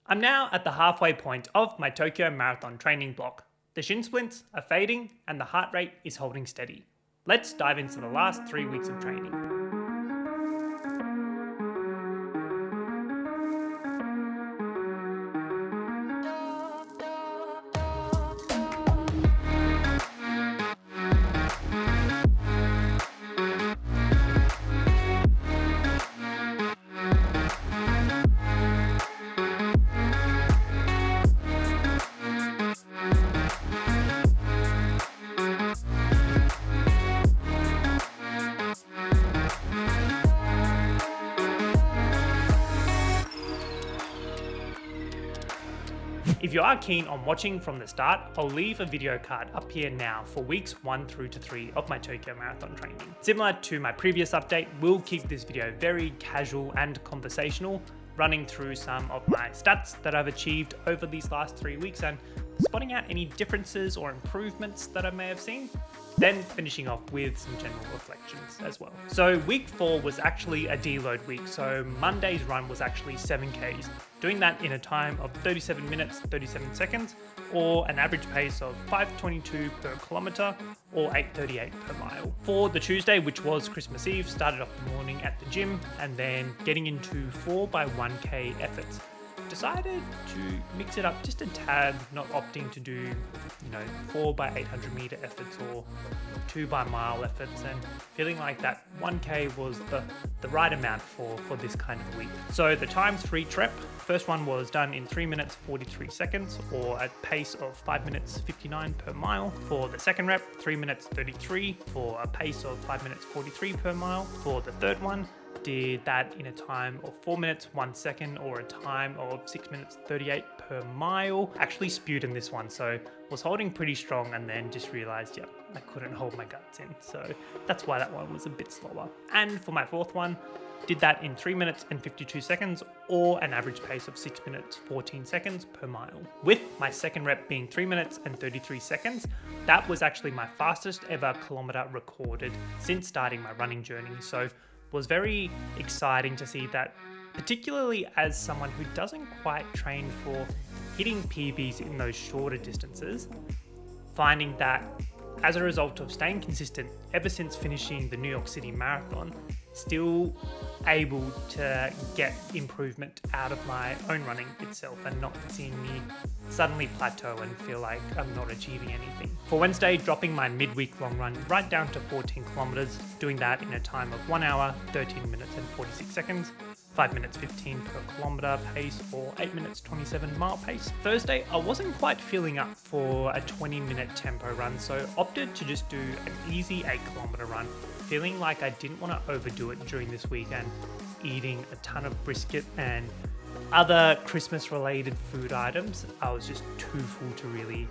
I'm now at the halfway point of my Tokyo Marathon training block. The shin splints are fading and the heart rate is holding steady. Let's dive into the last 3 weeks of training. If you are keen on watching from the start, I'll leave a video card up here now for weeks 1 through to 3 of my Tokyo Marathon training. Similar to my previous update, we'll keep this video very casual and conversational, running through some of my stats that I've achieved over these last 3 weeks and spotting out any differences or improvements that I may have seen, then finishing off with some general reflections as well. So week 4 was actually a deload week, so Monday's run was actually 7Ks, doing that in a time of 37 minutes, 37 seconds, or an average pace of 5:22 per kilometre or 8:38 per mile. For the Tuesday, which was Christmas Eve, started off the morning at the gym and then getting into 4x1K efforts. Decided to mix it up just a tad, not opting to do 4x800 meter efforts or 2x mile efforts, and feeling like that 1K was the right amount for this kind of week. So the times for each rep, first one was done in 3 minutes 43 seconds or a pace of 5 minutes 59 per mile. For the second rep, 3 minutes 33 for a pace of 5 minutes 43 per mile. For the third one, did that in a time of 4 minutes 1 second or a time of 6 minutes 38 per mile. Actually spewed in this one, so was holding pretty strong and then just realized, I couldn't hold my guts in. So that's why that one was a bit slower. And for my fourth one, did that in 3 minutes and 52 seconds or an average pace of 6 minutes 14 seconds per mile. With my second rep being 3 minutes and 33 seconds, that was actually my fastest ever kilometer recorded since starting my running journey. So was very exciting to see that, particularly as someone who doesn't quite train for hitting PBs in those shorter distances, finding that as a result of staying consistent ever since finishing the New York City Marathon, still able to get improvement out of my own running itself and not seeing me suddenly plateau and feel like I'm not achieving anything. For Wednesday, dropping my midweek long run right down to 14 kilometers, doing that in a time of 1 hour, 13 minutes and 46 seconds, 5 minutes 15 per kilometer pace or 8 minutes 27 mile pace. Thursday, I wasn't quite feeling up for a 20-minute tempo run, so opted to just do an easy 8-kilometer run, feeling like I didn't want to overdo it during this week and eating a ton of brisket and other Christmas related food items. I was just too full to really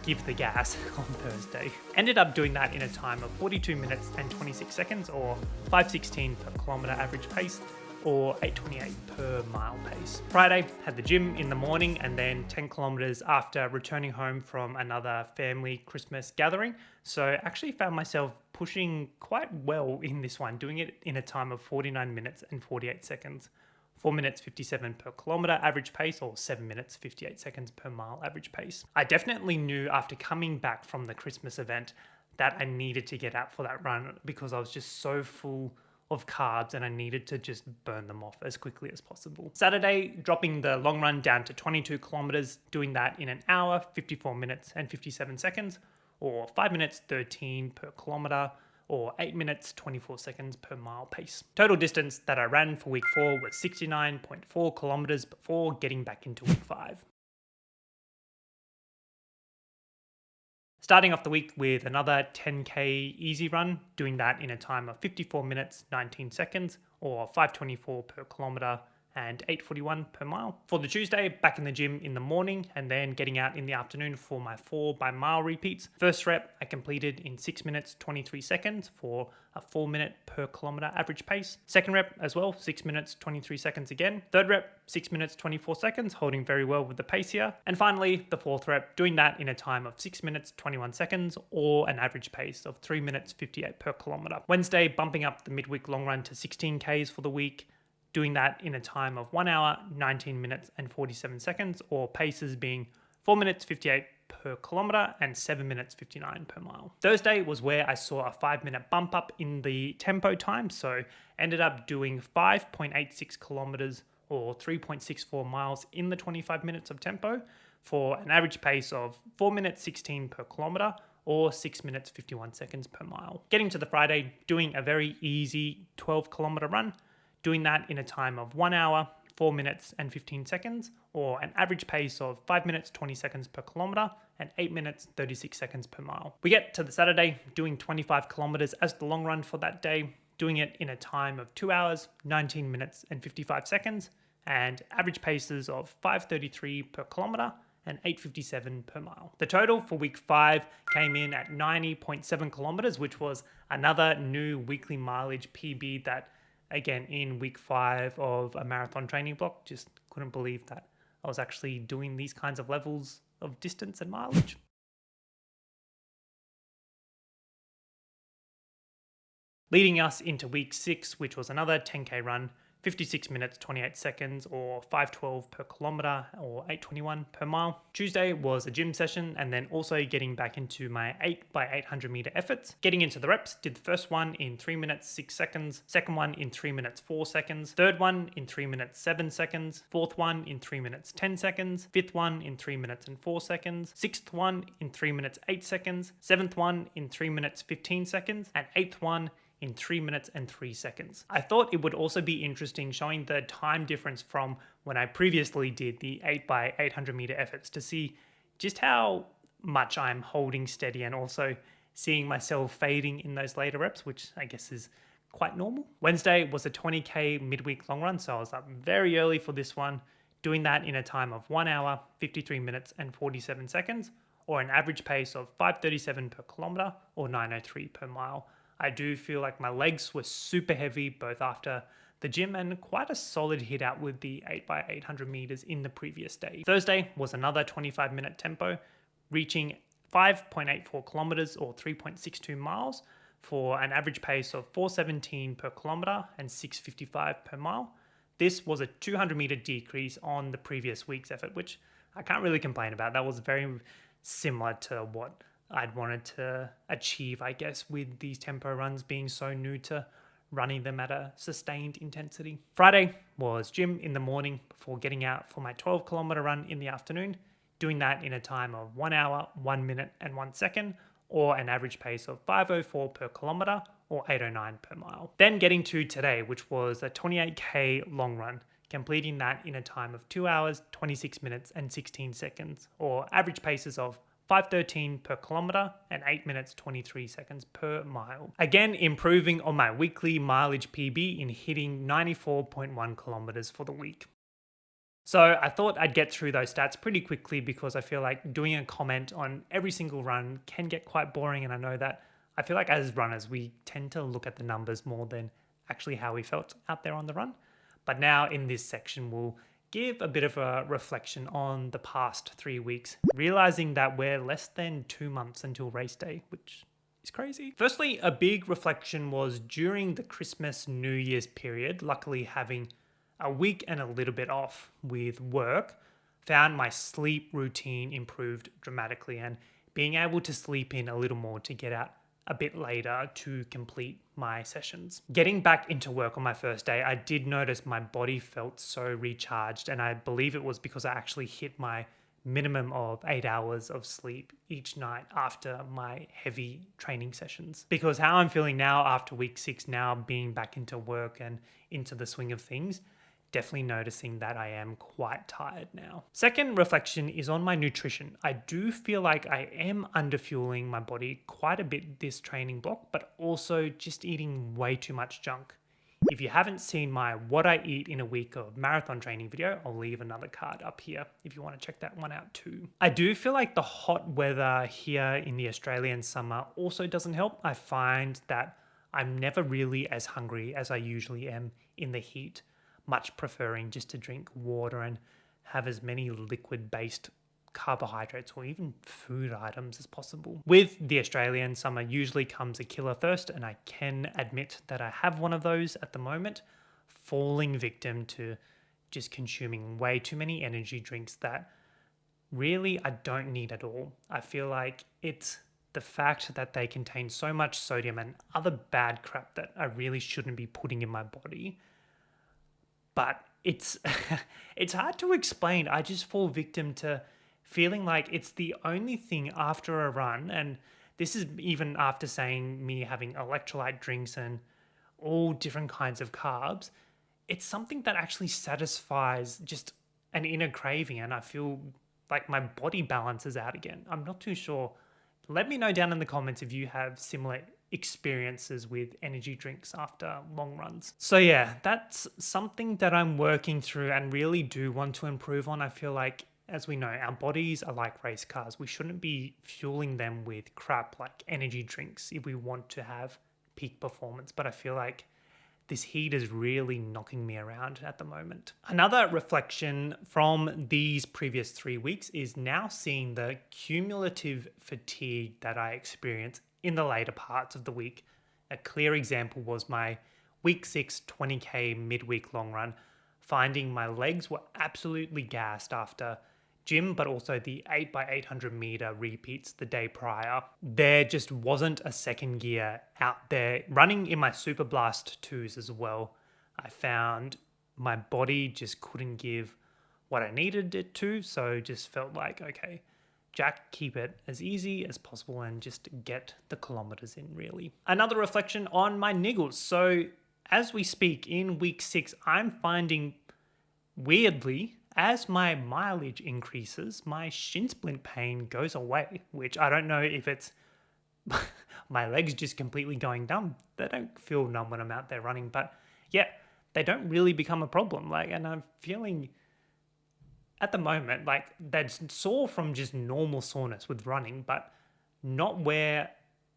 give the gas on Thursday. Ended up doing that in a time of 42 minutes and 26 seconds or 5:16 per kilometer average pace or 8:28 per mile pace. Friday, had the gym in the morning and then 10 kilometers after returning home from another family Christmas gathering. So actually found myself pushing quite well in this one, doing it in a time of 49 minutes and 48 seconds. 4 minutes 57 per kilometer average pace or 7 minutes 58 seconds per mile average pace. I definitely knew after coming back from the Christmas event that I needed to get out for that run because I was just so full of carbs and I needed to just burn them off as quickly as possible. Saturday, dropping the long run down to 22 kilometers, doing that in an hour, 54 minutes and 57 seconds or 5 minutes 13 per kilometer or 8 minutes 24 seconds per mile pace. Total distance that I ran for week 4 was 69.4 kilometers before getting back into week 5. Starting off the week with another 10K easy run, doing that in a time of 54 minutes 19 seconds or 5:24 per kilometer and 8:41 per mile. For the Tuesday, back in the gym in the morning and then getting out in the afternoon for my 4x-mile repeats. First rep I completed in 6 minutes 23 seconds for a 4 minute per kilometer average pace. Second rep as well, 6 minutes 23 seconds again. Third rep, 6 minutes 24 seconds, holding very well with the pace here. And finally, the fourth rep, doing that in a time of 6 minutes 21 seconds or an average pace of 3 minutes 58 per kilometer. Wednesday, bumping up the midweek long run to 16Ks for the week. doing that in a time of 1 hour, 19 minutes and 47 seconds, or paces being 4 minutes 58 per kilometer and 7 minutes 59 per mile. Thursday was where I saw a 5-minute bump up in the tempo time, so ended up doing 5.86 kilometers or 3.64 miles in the 25 minutes of tempo for an average pace of 4 minutes 16 per kilometer or 6 minutes 51 seconds per mile. Getting to the Friday, doing a very easy 12-kilometer run, doing that in a time of 1 hour, 4 minutes and 15 seconds, or an average pace of 5 minutes 20 seconds per kilometer and 8 minutes 36 seconds per mile. We get to the Saturday, doing 25 kilometers as the long run for that day, doing it in a time of 2 hours, 19 minutes and 55 seconds, and average paces of 5:33 per kilometer and 8:57 per mile. The total for week 5 came in at 90.7 kilometers, which was another new weekly mileage PB that, again, in week 5 of a marathon training block, just couldn't believe that I was actually doing these kinds of levels of distance and mileage. Leading us into week 6, which was another 10K run, 56 minutes 28 seconds or 5:12 per kilometer or 8:21 per mile. Tuesday was a gym session and then also getting back into my 8x800 meter efforts. Getting into the reps, did the first one in 3 minutes 6 seconds, second one in 3 minutes 4 seconds, third one in 3 minutes 7 seconds, fourth one in 3 minutes 10 seconds, fifth one in 3 minutes and 4 seconds, sixth one in 3 minutes 8 seconds, seventh one in 3 minutes 15 seconds, and eighth one in 3 minutes and 3 seconds. I thought it would also be interesting showing the time difference from when I previously did the 8x800 meter efforts to see just how much I'm holding steady and also seeing myself fading in those later reps, which I guess is quite normal. Wednesday was a 20K midweek long run, so I was up very early for this one, doing that in a time of 1 hour, 53 minutes and 47 seconds, or an average pace of 5:37 per kilometer or 9:03 per mile. I do feel like my legs were super heavy both after the gym and quite a solid hit out with the 8x800 meters in the previous day. Thursday was another 25-minute tempo, reaching 5.84 kilometers or 3.62 miles for an average pace of 4:17 per kilometer and 6:55 per mile. This was a 200-meter decrease on the previous week's effort, which I can't really complain about. That was very similar to what I'd wanted to achieve, I guess, with these tempo runs being so new to running them at a sustained intensity. Friday was gym in the morning before getting out for my 12-kilometer run in the afternoon, doing that in a time of 1 hour, 1 minute and 1 second, or an average pace of 5:04 per kilometer or 8:09 per mile. Then getting to today, which was a 28K long run, completing that in a time of 2 hours, 26 minutes and 16 seconds, or average paces of 5:13 per kilometer and 8 minutes 23 seconds per mile. Again, improving on my weekly mileage PB in hitting 94.1 kilometers for the week. So I thought I'd get through those stats pretty quickly because I feel like doing a comment on every single run can get quite boring, and I know that I feel like as runners we tend to look at the numbers more than actually how we felt out there on the run. But now in this section we'll give a bit of a reflection on the past 3 weeks, realizing that we're less than 2 months until race day, which is crazy. Firstly, a big reflection was during the Christmas New Year's period, luckily having a week and a little bit off with work, found my sleep routine improved dramatically and being able to sleep in a little more to get out a bit later to complete my sessions. Getting back into work on my first day, I did notice my body felt so recharged, and I believe it was because I actually hit my minimum of 8 hours of sleep each night after my heavy training sessions. Because how I'm feeling now after week 6, now being back into work and into the swing of things, definitely noticing that I am quite tired now. Second reflection is on my nutrition. I do feel like I am underfueling my body quite a bit this training block, but also just eating way too much junk. If you haven't seen my what I eat in a week of marathon training video, I'll leave another card up here if you want to check that one out too. I do feel like the hot weather here in the Australian summer also doesn't help. I find that I'm never really as hungry as I usually am in the heat, much preferring just to drink water and have as many liquid-based carbohydrates or even food items as possible. With the Australian summer usually comes a killer thirst, and I can admit that I have one of those at the moment, falling victim to just consuming way too many energy drinks that really I don't need at all. I feel like it's the fact that they contain so much sodium and other bad crap that I really shouldn't be putting in my body. But it's it's hard to explain. I just fall victim to feeling like it's the only thing after a run, and this is even after saying me having electrolyte drinks and all different kinds of carbs. It's something that actually satisfies just an inner craving, and I feel like my body balances out again. I'm not too sure. Let me know down in the comments if you have similar experiences with energy drinks after long runs. So yeah, that's something that I'm working through and really do want to improve on. I feel like, as we know, our bodies are like race cars. We shouldn't be fueling them with crap like energy drinks if we want to have peak performance. But I feel like this heat is really knocking me around at the moment. Another reflection from these previous 3 weeks is now seeing the cumulative fatigue that I experience in the later parts of the week. A clear example was my week 6 20k midweek long run, finding my legs were absolutely gassed after gym, but also the 8x800 meter repeats the day prior. There just wasn't a second gear out there. Running in my Super Blast 2s as well, I found my body just couldn't give what I needed it to, so just felt like, okay, Jack, keep it as easy as possible and just get the kilometers in, really. Another reflection on my niggles. So as we speak, in week 6, I'm finding, weirdly, as my mileage increases, my shin splint pain goes away, which I don't know if it's my legs just completely going numb. They don't feel numb when I'm out there running, but yeah, they don't really become a problem. And I'm feeling at the moment like that's sore from just normal soreness with running, but not where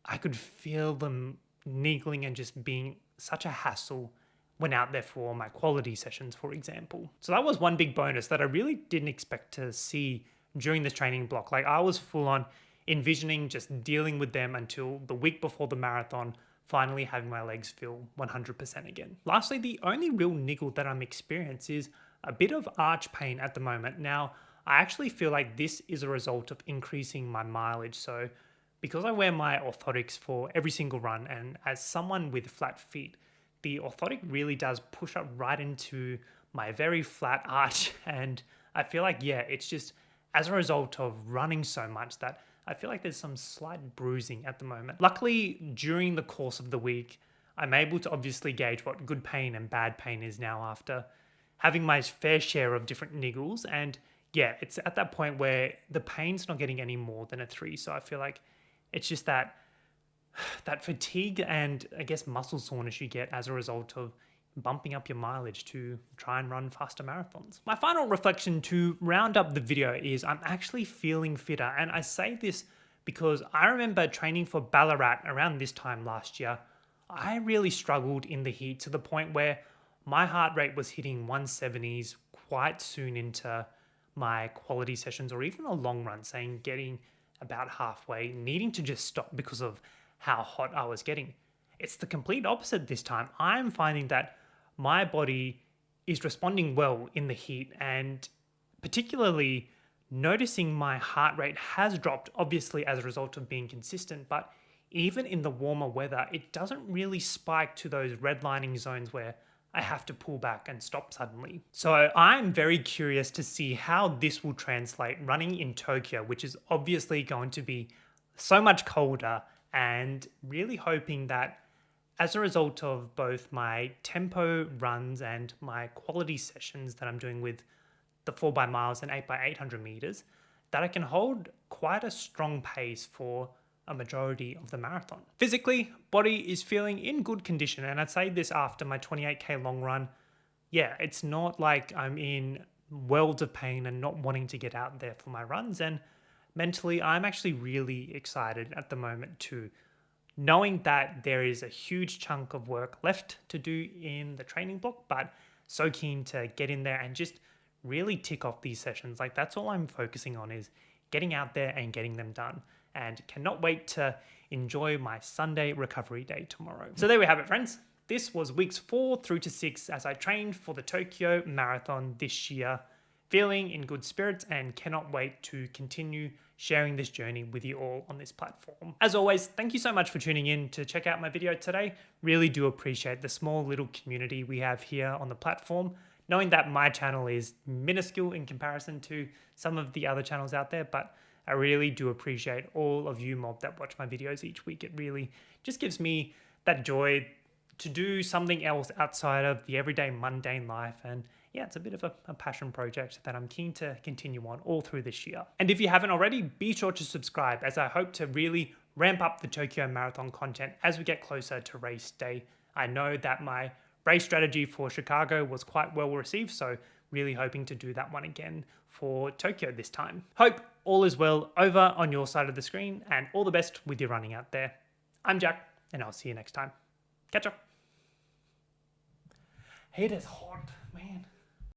I could feel them niggling and just being such a hassle when out there for my quality sessions, for example. So that was one big bonus that I really didn't expect to see during this training block. I was full on envisioning just dealing with them until the week before the marathon, finally having my legs feel 100% again. Lastly, the only real niggle that I'm experiencing is a bit of arch pain at the moment. Now, I actually feel like this is a result of increasing my mileage. So because I wear my orthotics for every single run, and as someone with flat feet, the orthotic really does push up right into my very flat arch. And I feel like, yeah, it's just as a result of running so much that I feel like there's some slight bruising at the moment. Luckily, during the course of the week, I'm able to obviously gauge what good pain and bad pain is now after having my fair share of different niggles. And yeah, it's at that point where the pain's not getting any more than a 3. So I feel like it's just that fatigue and I guess muscle soreness you get as a result of bumping up your mileage to try and run faster marathons. My final reflection to round up the video is I'm actually feeling fitter. And I say this because I remember training for Ballarat around this time last year. I really struggled in the heat to the point where my heart rate was hitting 170s quite soon into my quality sessions, or even a long run, saying getting about halfway, needing to just stop because of how hot I was getting. It's the complete opposite this time. I'm finding that my body is responding well in the heat, and particularly noticing my heart rate has dropped, obviously as a result of being consistent, but even in the warmer weather, it doesn't really spike to those redlining zones where I have to pull back and stop suddenly. So I'm very curious to see how this will translate running in Tokyo, which is obviously going to be so much colder, and really hoping that as a result of both my tempo runs and my quality sessions that I'm doing with the 4x miles and 8x800 meters, that I can hold quite a strong pace for a majority of the marathon. Physically, body is feeling in good condition, and I'd say this after my 28k long run. Yeah, it's not like I'm in worlds of pain and not wanting to get out there for my runs, and mentally, I'm actually really excited at the moment too, knowing that there is a huge chunk of work left to do in the training block, but so keen to get in there and just really tick off these sessions. That's all I'm focusing on, is getting out there and getting them done, and cannot wait to enjoy my Sunday recovery day tomorrow. So there we have it, friends. this was weeks 4 through to 6 as I trained for the Tokyo Marathon this year. Feeling in good spirits and cannot wait to continue sharing this journey with you all on this platform. As always, thank you so much for tuning in to check out my video today. Really do appreciate the small little community we have here on the platform. Knowing that my channel is minuscule in comparison to some of the other channels out there, but I really do appreciate all of you mob that watch my videos each week. It really just gives me that joy to do something else outside of the everyday mundane life. And yeah, it's a bit of a passion project that I'm keen to continue on all through this year. And if you haven't already, be sure to subscribe as I hope to really ramp up the Tokyo Marathon content as we get closer to race day. I know that my race strategy for Chicago was quite well received, so really hoping to do that one again for Tokyo this time. Hope all is well over on your side of the screen and all the best with your running out there. I'm Jack and I'll see you next time. Catch up. It is hot, man.